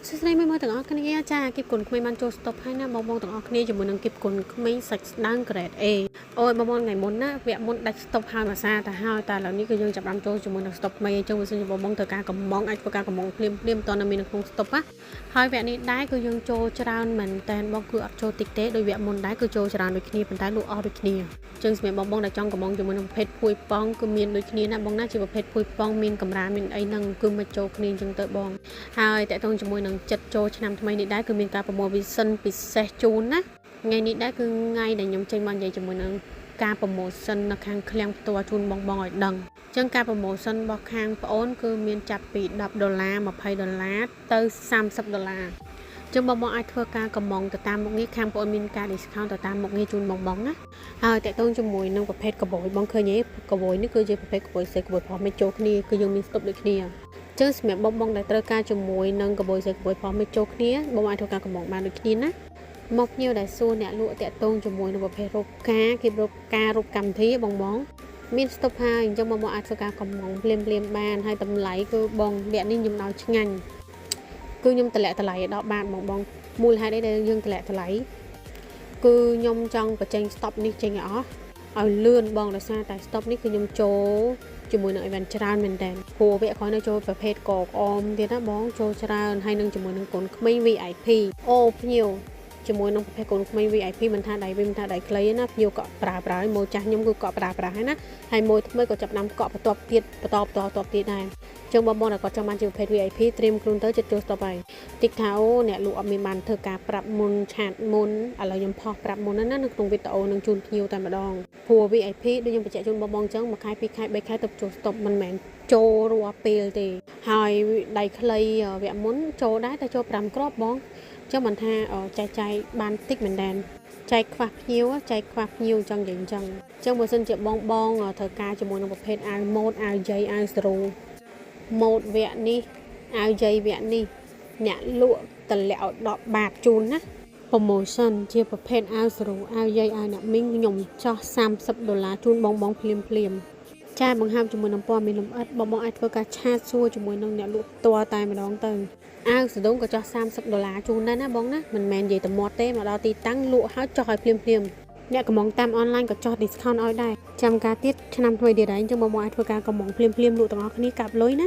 សួស្តីមួយទាំងអស់គ្នាចាគីបគុណក្មេងបានចូលស្តុបហើយណាបងទាំងអស់គ្នាជាមួយនឹងគីបគុណក្មេងសាច់ស្ដើង grade A អូយបងថ្ងៃមុនណាវគ្គមុនដាច់ស្តុបហើយមួយសារទៅហើយតែឥឡូវនេះគឺយើងចាប់បានចូលជាមួយនឹងស្តុបថ្មីអញ្ចឹងបើសិនជាបងត្រូវការកំងអាចធ្វើការកំងភ្លាមតើនៅមាននៅក្នុងស្តុបណាហើយវគ្គនេះដែរគឺយើងចូលច្រើនមែនតែនបងគឺអត់ចូលតិចទេដោយវគ្គមុនដែរគឺចូលច្រើនដូចគ្នាប៉ុន្តែលក់អស់ដូចគ្នាអញ្ចឹងសម្រាប់បងដែលចង់កំងជាមួយនឹងប្រភេទភួយប៉ងគឺមានដូចគ្នាណាបងណាជាប្រភេទភួយប៉ងមានកម្រាលមានអីហ្នឹងគឺមកចូលគ្នាអញ្ចឹងទៅបងហើយតើតងជាមួយនឹងចិត្តចូលឆ្នាំថ្មីនេះដែរគឺមានការប្រមូលវិសិនពិសេសជូនណាថ្ងៃនេះដែរគឺថ្ងៃដែលខ្ញុំចេញមកនិយាយជាមួយនឹងការប្រម៉ូសិននៅខាងឃ្លាំងផ្ទាល់ជូនបងឲ្យដឹងអញ្ចឹងការប្រម៉ូសិនរបស់ខាងប្អូនគឺមានចាប់ពី$10 $20 ទៅ$30ចឹងបងអាចធ្វើការកំងទៅតាមមុខងារខាងបងមានការ discount ទៅតាមមុខងារជូនបងណាហើយតើតងជាមួយនឹងប្រភេទកបួយបងឃើញទេកបួយនេះគឺជាប្រភេទកបួយសេកបួយផុសមិនចូលគ្នាគឺយើងមានស្តុបដូចគ្នាចឹងសម្រាប់បងដែលត្រូវការជាមួយនឹងកបួយសេកបួយផុសមិនចូលគ្នាបងអាចធ្វើការកំងបានដូចគ្នាណាមកភ្ញៀវដែលសួរអ្នកលក់តេតងជាមួយនឹងប្រភេទរូបការគេរូបការរូបកម្មវិធីបងមានស្តុបហើយអញ្ចឹងបងអាចធ្វើការកំងភ្លាមបានហើយតម្លៃគឺបងវគ្គនេះខ្ញុំឲ្យឆ្ងាញ់គឺខ្ញុំតម្លាក់តម្លៃដល់បានបងមូលហេតុអីដែលយើងតម្លាក់តម្លៃគឺខ្ញុំចង់បញ្ចេញ stop នេះចេញឲ្យអស់ឲ្យលឿនបងដោយសារតែ stop នេះគឺខ្ញុំចូលជាមួយនឹង event ច្រើនមែនតើព្រោះវគ្គក្រោយនៅចូលប្រភេទកកអមទៀតណាបងចូលច្រើនហើយនឹងជាមួយនឹងកូនក្មេង VIP អូភ្ញៀវជាមួយនឹងប្រភេទកូនក្មេង VIP មិនថាដៃវិញមិនថាដៃខ្លីណាភ្ញៀវក៏ប្រើហើយម៉ូចាស់ខ្ញុំគឺក៏ប្រើហើយណាហើយម៉ូថ្មីក៏ចាប់ដាំកក់បន្ទាប់ទៀតដែរចឹងបងដែលគាត់ចង់បានជាប្រភេទ VIP ត្រៀមខ្លួនទៅចិត្តចូលស្តុបហើយតិចថាអូអ្នកលក់អត់មានបានធ្វើការប្រាប់មុនឆាតមុនឥឡូវខ្ញុំផុសប្រាប់មុនណានៅក្នុងវីដេអូនឹងជូនភ្ញៀវតែម្ដងព្រោះ VIP ដូចខ្ញុំបញ្ជាក់ជូនបងចឹងមួយខែពីរខែបីខែទៅចូលស្តុបមិនមែនចូលរាល់ពេលទេហើយដៃខ្លីវគ្គមុនចូលដែរតែចូល5គ្រាប់បងចឹងមិនថាចែកចាយបានតិចមែនដែរចែកខ្វះភ្ញៀវចឹងនិយាយអញ្ចឹងបើសិនជាបងត្រូវការជាមួយនឹងប្រភេទអាវម៉ូតអាវយាយអាវស្រូម៉ូតវគ្គនេះអាវយាយវគ្គនេះអ្នកលក់តម្លាក់ឲ្យ$10ជូនណាប្រម៉ូសិនជាប្រភេទអាវស្រូអាវយាយអាវអ្នកមីងខ្ញុំចោះ$30ជូនបងភ្លាមចាបង្ហើបជាមួយនឹងពណ៌មានលម្អិតបងអាចធ្វើការឆាតសួរជាមួយនឹងអ្នកលក់ផ្ទាល់តែម្ដងទៅអាវស្ដុងក៏ចោះ$30ជូនដែរណាបងណាមិនមែននិយាយតែមាត់ទេមកដល់ទីតាំងលក់ហើយចោះឲ្យភ្លាមអ្នកកំងតាមអនឡាញក៏ចោះ discount ឲ្យដែរចាំការទៀតឆ្នាំថ្មីទៀតហើយអញ្ចឹងបងអាចធ្វើការកំងភ្លាមលក់ទាំងអស់គ្នាកាប់លុយណា